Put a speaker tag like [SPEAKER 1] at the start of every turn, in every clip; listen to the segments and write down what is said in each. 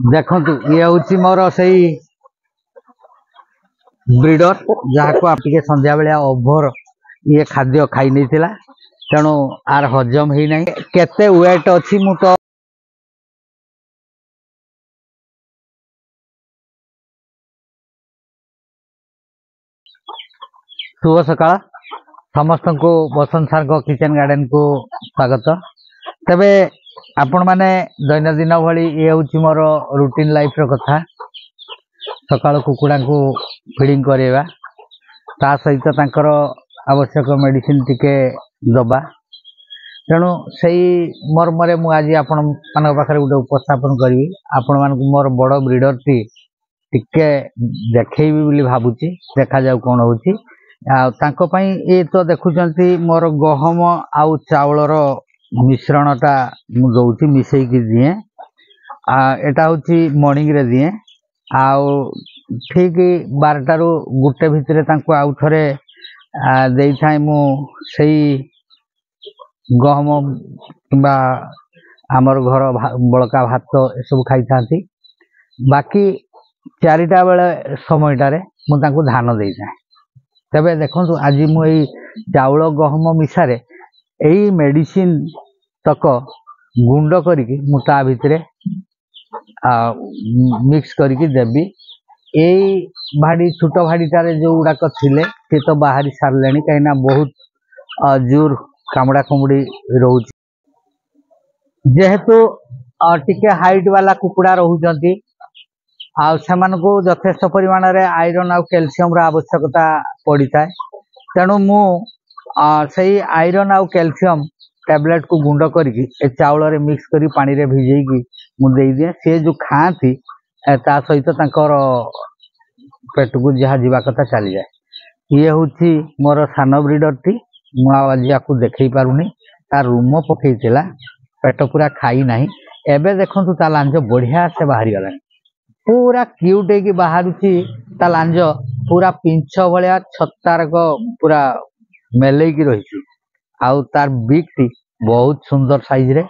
[SPEAKER 1] देखु ये हूँ मोर से ब्रीडर जहाँ को आप संध्या बेलिया ओभर ये खाद्य खाई नहीं तेणु आर हजम ही नहीं केते वेट अच्छी मु तो शुभ सकाळ समस्त को बसंत सार किचन गार्डन को स्वागत। तबे आपण माने दैनंदिन भली ये हूँ मोर रूटीन लाइफ रो कथा सकाळ कुकुड़ा को फीडिंग करेवा ता सहित तांकर आवश्यक मेडिसिन टिके दबा तेणु से मर्मरे मु आज आपण मान पाखे गोटे उपस्थापन करी आपण मान मोर बड़ ब्रीडर टी टिके देखैबी बोली भाबुची देखा जाऊ कौन होची ये तो देखुचंती मोर गहम आउ चावलर मिश्रणटा मु दउची मिसेकी दिए एटा होची मॉर्निंग रे दिए आउ ठीक 12 रु गुटे भितरे तांको आउ थरे देई थाई मु सेई गहम किंबा आमर घर बड़का भात ए सब खाई थांती बाकी 4टा बेले समयटारे मु तांको धान देई थाई। तबे देखो आज मु चाउल गहम मिसारे यही मेडिसिन तक गुंड करिकी मु ता भितरे मिक्स करिकी देबी। यही भाड़ी छोट भाड़ीटारे जो गुड़ाक थिले से तो बाहरी सारे कहीं बहुत जोर कामुड़ा कुमुड़ी रोच जेहेतु टिके हाइट वाला कुकुड़ा रोचंती को यथेष्ट परिमाण रे आयरन आउ कैल्शियम रा आवश्यकता पड़ी थाए तेणु मु सही आयरन आउ कैल्शियम टैबलेट को गुंड करके ए चाउल रे मिक्स करी पानी रे भिजेकी मु देई दिए से जो खाती ता सहित तांकर पेट को जहाँ जीवा कथा चली जाए। ये हूँ मोर सान ब्रीडर टी मु आज याकू देखई पारुनी तार रूम पकईला पेट पूरा खाई नाही एबे देखंतु ता लांज बढ़िया से बाहरी गलानी पूरा क्यूट है कि बाहर ता लांज पूरा पिंछ भाया छतार को पूरा मेले की रही आउ तार बिग टी बहुत सुंदर साइज रे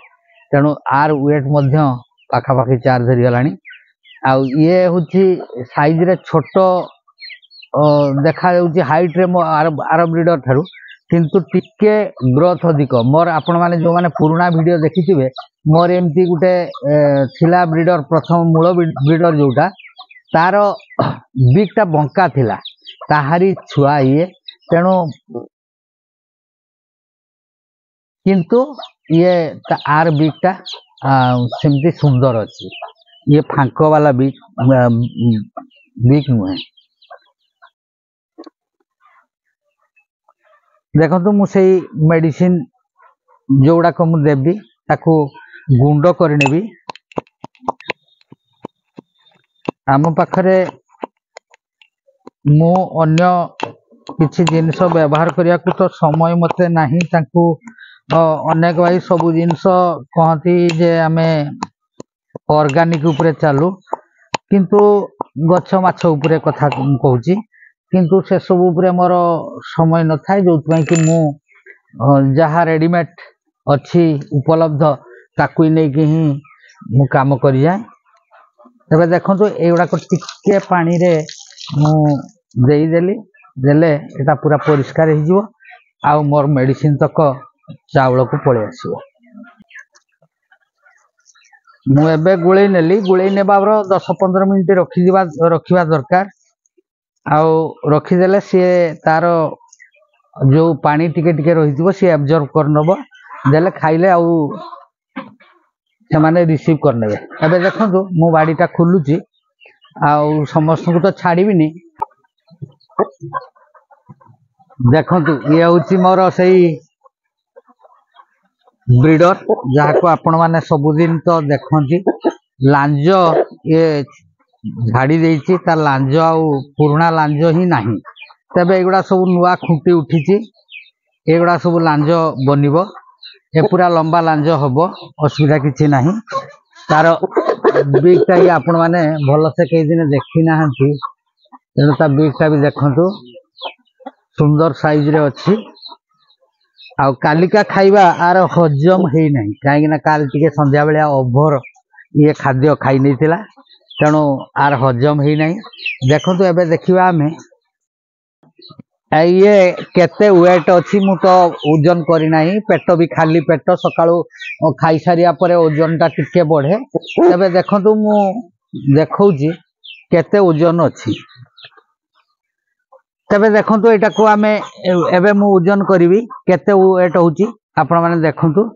[SPEAKER 1] तेणु आर वेट पाखापाखि 4 धरी गलानी आउ ये हूँ साइज रे छोट देखा हाइट रे मो आर ब्रीडर ठारू किंतु टिके ग्रोथ अधिक मोर आपण माने जो माने पुराना वीडियो देखिथिबे मोर एमती गुटे थिला ब्रीडर प्रथम मूल ब्रीडर जोटा तार बिगटा बंका थिला ताहारी छुआ ये तेणु किंतु ये आर बिगटा सेमती सुंदर अच्छी ये फांक वाला बिग नुहे। देखो मुझे मेडिसिन जोड़ा को मुझे देवी ताकू गुंड करनेबी आम पाखरे मु अन्य किछि जिनस व्यवहार करिया को तो समय मते नाही ताकू अनेक भाई सब जिनस कहती जे आमे ऑर्गेनिक उपरे चालू किंतु गछ माछ उपरे कथा कहूची किंतु से सब उपरे मोर समय न थाए जो कि मु जहाँ रेडीमेड अच्छी उपलब्ध ताकू नहीं कि ही मु काम कर जाए। तबे देखो एगुड़ाक टिके पानी रे मु देदेली देले एटा पूरा परिष्कार हो आउ मोर मेडिसिन तक चावल को पलि आसो मु एबे गुले नेली गुले नेबार 10-15 मिनिट रखिबा दरकार आउ रखीदेले सी तार जो पानी टिके टिके रही सी एब्जॉर्ब कर नब देले खाइले आउ से माने रिसीव करने। एबे देखो मु बाड़ीटा खुलुची आउ समस्त को तो छाड़ीबिनी देखो ये हूँ मोर से ब्रीडर जहाँ को आपण माने सबुदिन तो देखती लांज ये झाड़ी देइछि तार लांज आउ पुराना लांज ही नाही तबे एगुड़ा सब नुआ खुंटी उठी एगुड़ा सब लांज बनिबो ए पूरा लंबा लांज हबो असुविधा किछि नाही तार बिगटा ही आपण माने भल से कई दिन देखी नाहंती तेणु ता बिगटा भी देखंतु सुंदर साइज रे अछि आउ कालिका खाइबा आर हजम हेई नाही काहे ना काल टिके संध्या बेलिया ओभर ये खाद्य खाई नहीं थिला तेणु आर हजम ही नहीं। देखो एबे देखिबा आमे ये केते वेट अच्छी मु तो ओजन करी नाही, पेट भी खाली पेट सकाळू खाई सारिया परे ओजन टा टिके बढ़े। तबे देखंतु मु देखौची केते ओजन अच्छी। तबे देखंतु एटा को आमे एबे मु ओजन करिवि केते वेट होची आपण माने देखंतु।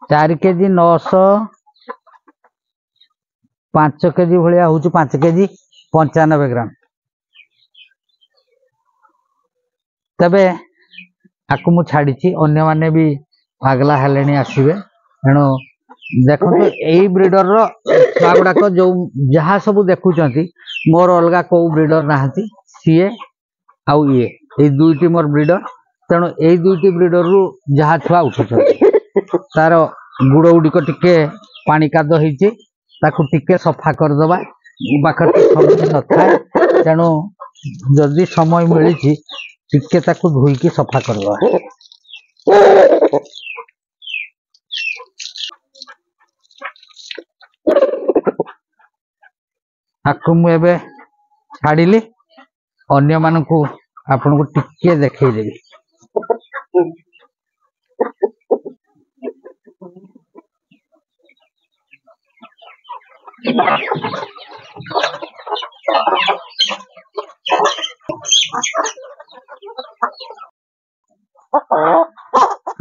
[SPEAKER 1] 4 केजी 900 5 केजी भलिया होची 5 केजी 95 ग्राम। तबे आकु मु छाड़ी अन्य माने भी पागला हेलेनी आसीबे। तेणु देखो यही ब्रीडर रो छुआ गुड़ाक जो जहाँ सब देखुंट मोर अलगा कौ ब्रीडर नहांती सीए आउ ये दुईटी मोर ब्रीडर। तेणु यही दुईटी ब्रीडर रु जहाँ छुआ उठुं तार गुड़ गुड़िक टिके पानी काद होके सफा करदबा पाखे समय न थाए। तेणु जदि समय मिली टिके धोईकी सफा करदबा। आकु मु एबे छाड़िली अन्य मानकु आपन को टिके देखै देबी।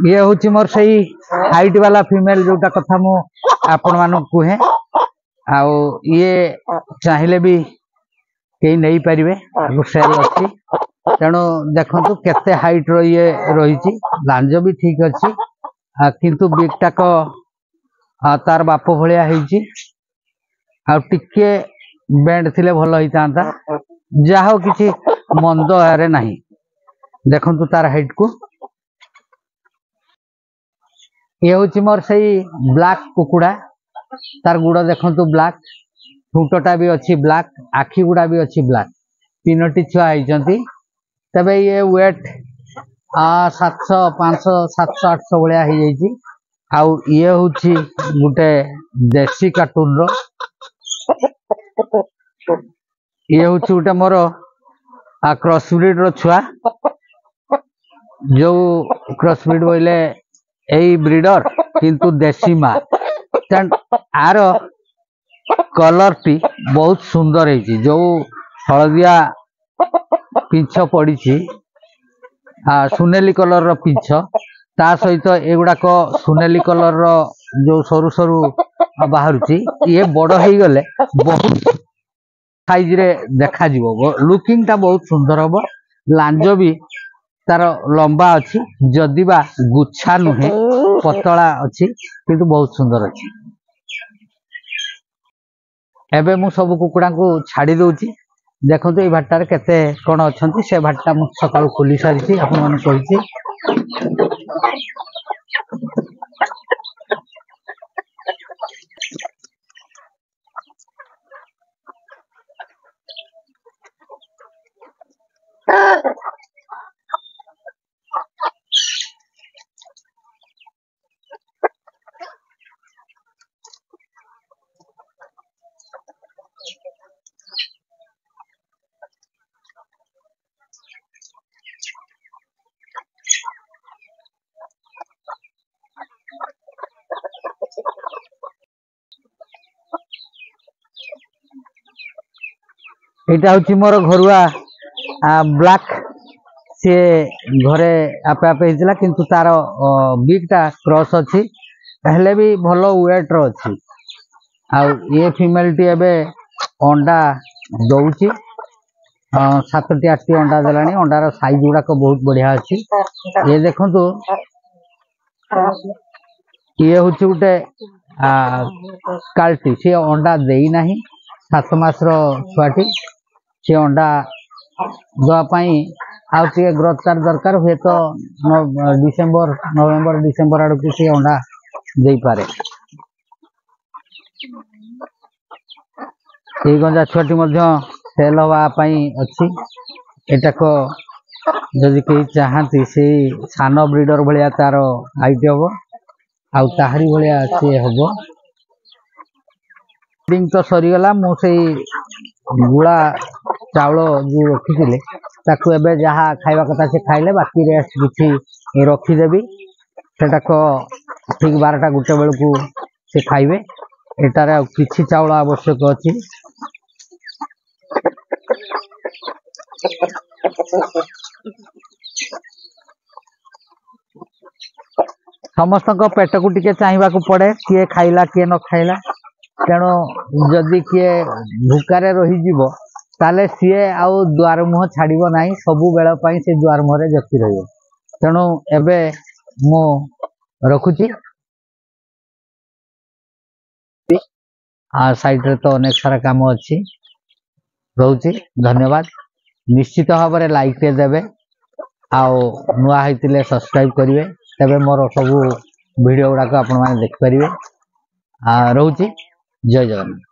[SPEAKER 1] ये हूँ मोर से हाइट वाला फीमेल जोटा कथा मु आपण मानक कहे। आउ ये चाहिए भी कई नहीं पारे सेल अच्छी। तेणु देखु केते हाइट रो ये रही लांज भी ठीक अच्छी किंतु बिगटाक तार बाप भाया टिके बेंड थिले भल होता जहा किसी मंद आरे नहीं। देखु तार हाइट को ये हूँ मोर से ब्लैक कुकुड़ा तार गुड़ देखु ब्लैक ठूटटा भी अच्छी ब्लैक आखि गुड़ा भी अच्छी ब्लैक तीनोटी छुआ होती। तबे ये वेट 700 500 700 800 भाया हो। आउ ये हूँ गोटे देसी कार्टून रो ये हूँ गोटे मोर क्रॉसब्रीड रो छुआ जो क्रॉसब्रीड बोले यही ब्रीडर किंतु देसी माँ। आर कलर टी बहुत सुंदर है जो हलदिया पिंछ पड़ी सुनेली कलर रो पिंछ ता सहित एगुड़ाक सुनेली कलर रो जो सरू सरू बाहर ये बड़ हो गले बहुत साइज रे देखा जीवो। लुकिंग टा बहुत सुंदर हम। लांज भी तार लंबा अच्छी जदिबा गुच्छा नुहे पतला अच्छी किंतु बहुत सुंदर अच्छी। एबे मु सब कुकुड़ा को छाड़ी दउची। देखो ये भाटार केते कौन अच्छा से भाटा मु सकाल खोली सारी आप कही। एटा हूँ मोर घरुआ ब्लैक सी घरे आपे आपे होता किंतु तार बिगटा क्रॉस अच्छी हेले भी भल वेट रो अच्छी। ये फीमेल टी एबे अंडा दौची 7टी 8टी अंडा देलानी। अंडार साइज गुड़ाक बहुत बढ़िया अच्छी। ये देखो ये हूँ गोटे काल्टी सी अंडा देई नाही 7 मास छुआटी सी अंडा दवापाई आउे ग्रोथ चार्ज दरकार हुए तो डिसेम्बर नवेम्बर डिसेम्बर आड़ को सी अंडा दे पारे। ये गंजा छुआटी सेल हवापाई अच्छी एटाक जदि कहीं चाहती से सान ब्रिडर भाया तार हाइट हम आउ ताहारी भाया सी हम ब्रिडिंग तो सरीगला मुझे गुड़ा चाउल जो रखी ताकू एबे जहाँ खाइबा कथा से खाइले बाकी रेस्ट किसी रखीदेवी सेटाक ठीक 12टा गोटे बेलू से खाइबे एटार किसी चाउल आवश्यक अच्छी समस्त पेट को टिके चाहिए पड़े किए खाइला किए न खाइला तेणु जदि किए भूकारे रही ताले सीए आउ द्वार मुह छाड़ब ना सबु बेल से द्वार मुहर जति रही तेणु एबे मु रखुची साइड रे तो अनेक सारा काम अच्छी रोची धन्यवाद निश्चित भाव में लाइक टे देवे आउ नुआ होइतिले सब्सक्राइब करिवे तबे मोर सब वीडियो गुड़ाक आपण माने देख परिवे रोची जय जगन्नाथ।